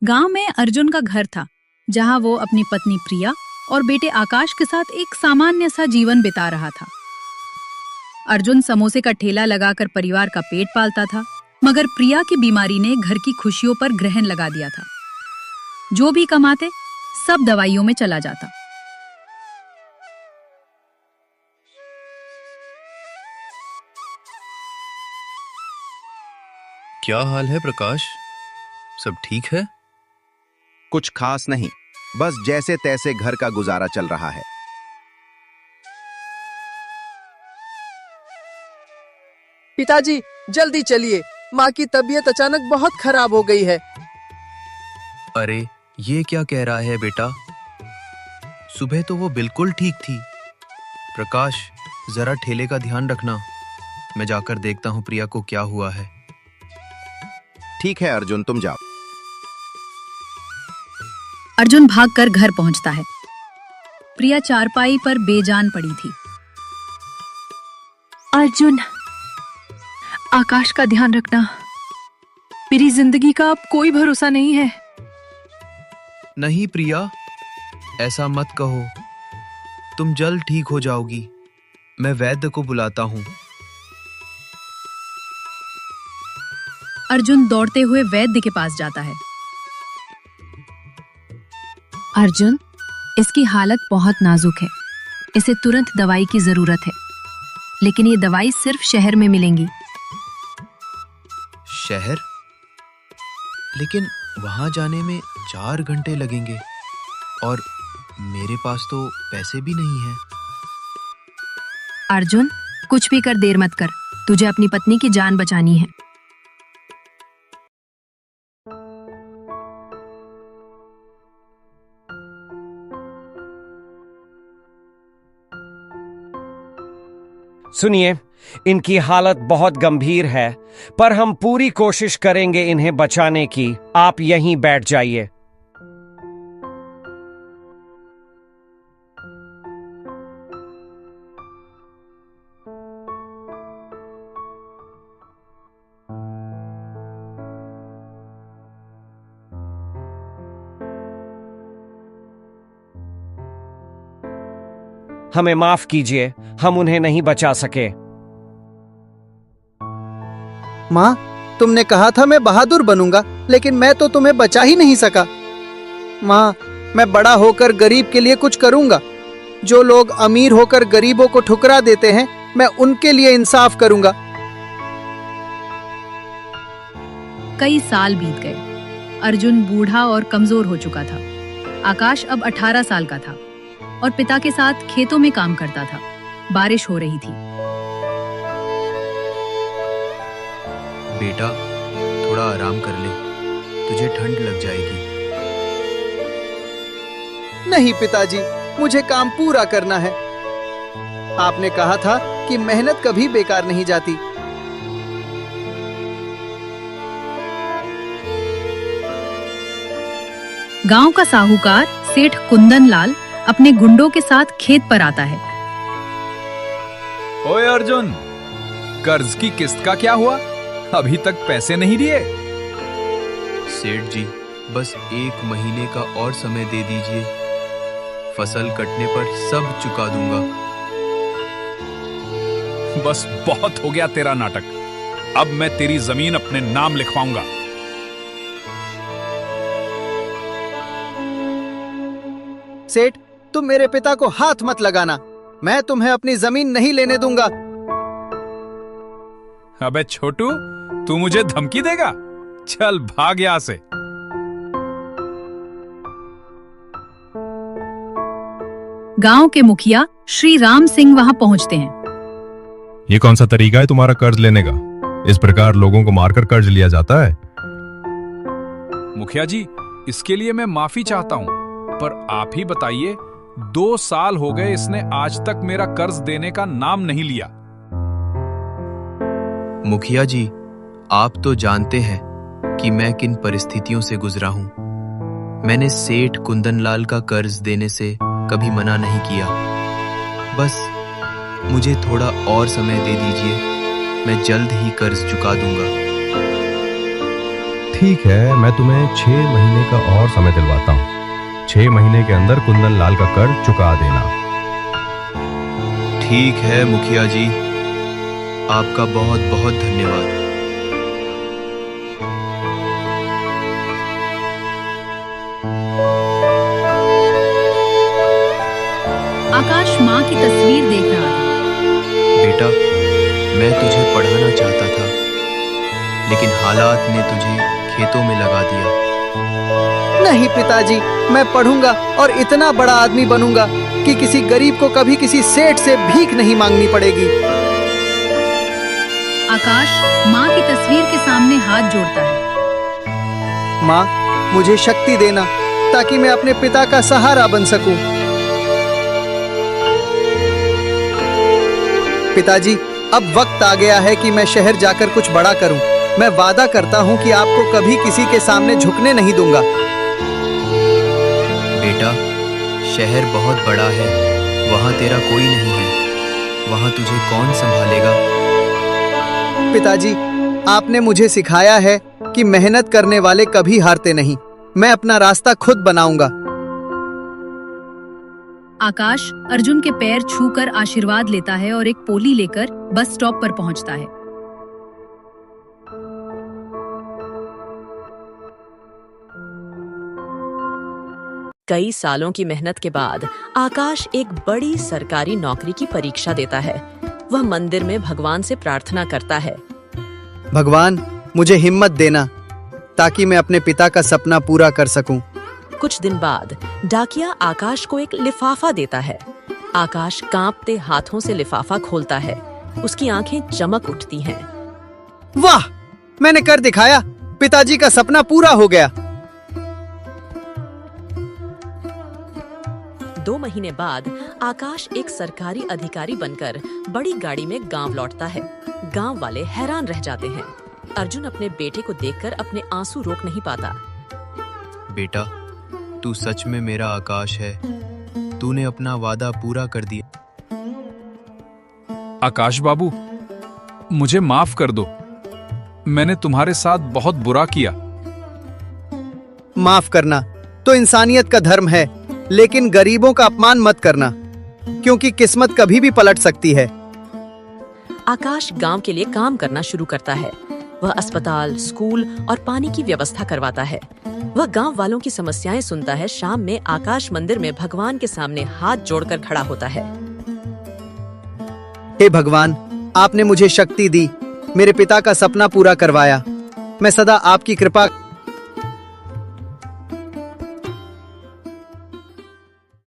गांव में अर्जुन का घर था, जहां वो अपनी पत्नी प्रिया और बेटे आकाश के साथ एक सामान्य सा जीवन बिता रहा था। अर्जुन समोसे का ठेला लगाकर परिवार का पेट पालता था, मगर प्रिया की बीमारी ने घर की खुशियों पर ग्रहण लगा दिया था। जो भी कमाते सब दवाइयों में चला जाता। क्या हाल है प्रकाश? सब ठीक है? कुछ खास नहीं, बस जैसे तैसे घर का गुजारा चल रहा है। पिताजी जल्दी चलिए, माँ की तबीयत अचानक बहुत खराब हो गई है। अरे ये क्या कह रहा है बेटा? सुबह तो वो बिल्कुल ठीक थी। प्रकाश जरा ठेले का ध्यान रखना, मैं जाकर देखता हूँ प्रिया को क्या हुआ है। ठीक है अर्जुन, तुम जाओ। अर्जुन भागकर घर पहुंचता है। प्रिया चारपाई पर बेजान पड़ी थी। अर्जुन, आकाश का ध्यान रखना। मेरी जिंदगी का अब कोई भरोसा नहीं है। नहीं प्रिया, ऐसा मत कहो। तुम जल्द ठीक हो जाओगी। मैं वैद्य को बुलाता हूँ। अर्जुन दौड़ते हुए वैद्य के पास जाता है। अर्जुन, इसकी हालत बहुत नाजुक है। इसे तुरंत दवाई की जरूरत है, लेकिन ये दवाई सिर्फ शहर में मिलेंगी। शहर? लेकिन वहां जाने में 4 घंटे लगेंगे और मेरे पास तो पैसे भी नहीं हैं। अर्जुन, कुछ भी कर देर मत कर। तुझे अपनी पत्नी की जान बचानी है। सुनिए, इनकी हालत बहुत गंभीर है, पर हम पूरी कोशिश करेंगे इन्हें बचाने की। आप यहीं बैठ जाइए। हमें माफ कीजिए, हम उन्हें नहीं बचा सके। माँ, तुमने कहा था मैं बहादुर बनूंगा, लेकिन मैं तो तुम्हें बचा ही नहीं सका। माँ, मैं बड़ा होकर गरीब के लिए कुछ करूंगा। जो लोग अमीर होकर गरीबों को ठुकरा देते हैं, मैं उनके लिए इंसाफ करूंगा। कई साल बीत गए। अर्जुन बूढ़ा और कमजोर हो चुका था। आकाश अब 18 साल का था और पिता के साथ खेतों में काम करता था। बारिश हो रही थी। बेटा, थोड़ा आराम कर ले, तुझे ठंड लग जाएगी। नहीं पिताजी, मुझे काम पूरा करना है। आपने कहा था कि मेहनत कभी बेकार नहीं जाती। गांव का साहूकार सेठ कुंदन लाल अपने गुंडों के साथ खेत पर आता है। ओए अर्जुन, कर्ज की किस्त का क्या हुआ? अभी तक पैसे नहीं दिए? सेठ जी, बस 1 महीने का और समय दे दीजिए। फसल कटने पर सब चुका दूंगा। बस बहुत हो गया तेरा नाटक। अब मैं तेरी जमीन अपने नाम लिखवाऊंगा। सेठ, तुम मेरे पिता को हाथ मत लगाना। मैं तुम्हें अपनी जमीन नहीं लेने दूंगा। अबे छोटू, तू मुझे धमकी देगा? चल भाग यहां से। गांव के मुखिया श्री राम सिंह वहां पहुंचते हैं। ये कौन सा तरीका है तुम्हारा कर्ज लेने का? इस प्रकार लोगों को मारकर कर्ज लिया जाता है? मुखिया जी, इसके लिए मैं माफी चाहता हूं, पर आप ही बताइए, 2 साल हो गए इसने आज तक मेरा कर्ज देने का नाम नहीं लिया। मुखिया जी, आप तो जानते हैं कि मैं किन परिस्थितियों से गुजरा हूं। मैंने सेठ कुंदनलाल का कर्ज देने से कभी मना नहीं किया। बस मुझे थोड़ा और समय दे दीजिए, मैं जल्द ही कर्ज चुका दूंगा। ठीक है, मैं तुम्हें 6 महीने का और समय दिलवाता हूँ। 6 महीने के अंदर कुंदन लाल का कर्ज चुका देना। ठीक है मुखिया जी, आपका बहुत बहुत धन्यवाद। आकाश माँ की तस्वीर देख रहा था। बेटा, मैं तुझे पढ़ाना चाहता था, लेकिन हालात ने तुझे खेतों में लगा दिया। नहीं पिताजी, मैं पढ़ूंगा और इतना बड़ा आदमी बनूंगा कि किसी गरीब को कभी किसी सेठ से भीख नहीं मांगनी पड़ेगी। आकाश माँ की तस्वीर के सामने हाथ जोड़ता है। माँ, मुझे शक्ति देना ताकि मैं अपने पिता का सहारा बन सकूं। पिताजी, अब वक्त आ गया है कि मैं शहर जाकर कुछ बड़ा करूं। मैं वादा करता हूं कि आपको कभी किसी के सामने झुकने नहीं दूंगा। बेटा, शहर बहुत बड़ा है, वहां तेरा कोई नहीं है, वहां तुझे कौन संभालेगा? पिताजी, आपने मुझे सिखाया है कि मेहनत करने वाले कभी हारते नहीं। मैं अपना रास्ता खुद बनाऊंगा। आकाश अर्जुन के पैर छूकर आशीर्वाद लेता है और एक पोली लेकर बस स्टॉप पर पहुंचता है। कई सालों की मेहनत के बाद आकाश एक बड़ी सरकारी नौकरी की परीक्षा देता है। वह मंदिर में भगवान से प्रार्थना करता है। भगवान, मुझे हिम्मत देना ताकि मैं अपने पिता का सपना पूरा कर सकूं। कुछ दिन बाद डाकिया आकाश को एक लिफाफा देता है। आकाश कांपते हाथों से लिफाफा खोलता है। उसकी आंखें चमक उठती हैं। वाह, मैंने कर दिखाया। पिताजी का सपना पूरा हो गया। 2 महीने बाद आकाश एक सरकारी अधिकारी बनकर बड़ी गाड़ी में गांव लौटता है। गांव वाले हैरान रह जाते हैं। अर्जुन अपने बेटे को देखकर अपने आंसू रोक नहीं पाता। बेटा, तू सच में मेरा आकाश है। तूने अपना वादा पूरा कर दिया। आकाश बाबू, मुझे माफ कर दो। मैंने तुम्हारे साथ बहुत बुरा किया। माफ करना तो इंसानियत का धर्म है, लेकिन गरीबों का अपमान मत करना, क्योंकि किस्मत कभी भी पलट सकती है। आकाश गांव के लिए काम करना शुरू करता है। वह अस्पताल, स्कूल और पानी की व्यवस्था करवाता है। वह गांव वालों की समस्याएं सुनता है। शाम में आकाश मंदिर में भगवान के सामने हाथ जोड़कर खड़ा होता है। हे भगवान, आपने मुझे शक्ति दी, मेरे पिता का सपना पूरा करवाया। मैं सदा आपकी कृपा